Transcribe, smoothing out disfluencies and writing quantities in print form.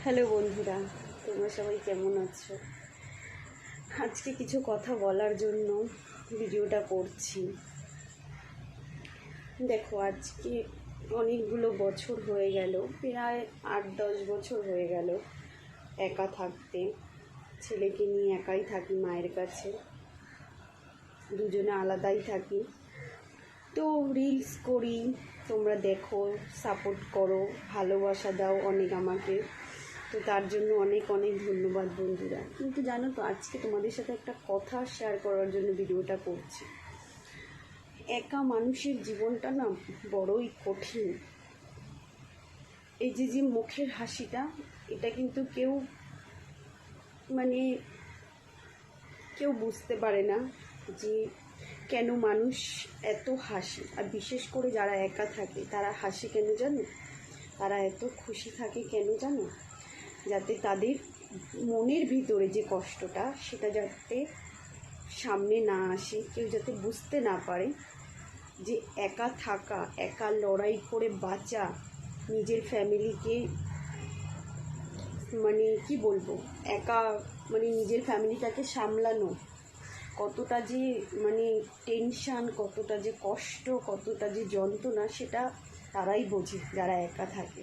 Hello বন্ধুরা, তোমরা সবাই কেমন আছো? আজকে কিছু কথা বলার জন্য ভিডিওটা করছি। দেখো, আজকে অনেকগুলো বছর হয়ে গেল, প্রায় 8-10 বছর হয়ে গেল একা থাকতে। ছেলেকে নিয়ে একাই থাকি মায়ের কাছে, দুজনে আলাদাই থাকি। তো রিলস করি, তোমরা দেখো, সাপোর্ট করো, ভালোবাসা দাও অনেক আমাকে। তো তার জন্য অনেক অনেক ধন্যবাদ বন্ধুরা। কিন্তু জানো তো, আজকে তোমাদের সাথে একটা কথা শেয়ার করার জন্য ভিডিওটা করছি। একা মানুষের জীবনটা না বড়ই কঠিন। এই যে মুখের হাসিটা, এটা কিন্তু কেউ বুঝতে পারে না যে কেন মানুষ এত হাসি। আর বিশেষ করে যারা একা থাকে তারা হাসি কেন জানো? তারা এত খুশি থাকে কেন জানো? যাতে তাদের মনের ভিতরে যে কষ্টটা, সেটা যাতে সামনে না আসে, কেউ যাতে বুঝতে না পারে যে একা থাকা, একা লড়াই করে বাঁচা, নিজের ফ্যামিলিকে কি বলবো, একা নিজের ফ্যামিলিটাকে সামলানো কতটা যে টেনশান, কতটা যে কষ্ট, কতটা যে যন্ত্রণা, সেটা তারাই বোঝে যারা একা থাকে।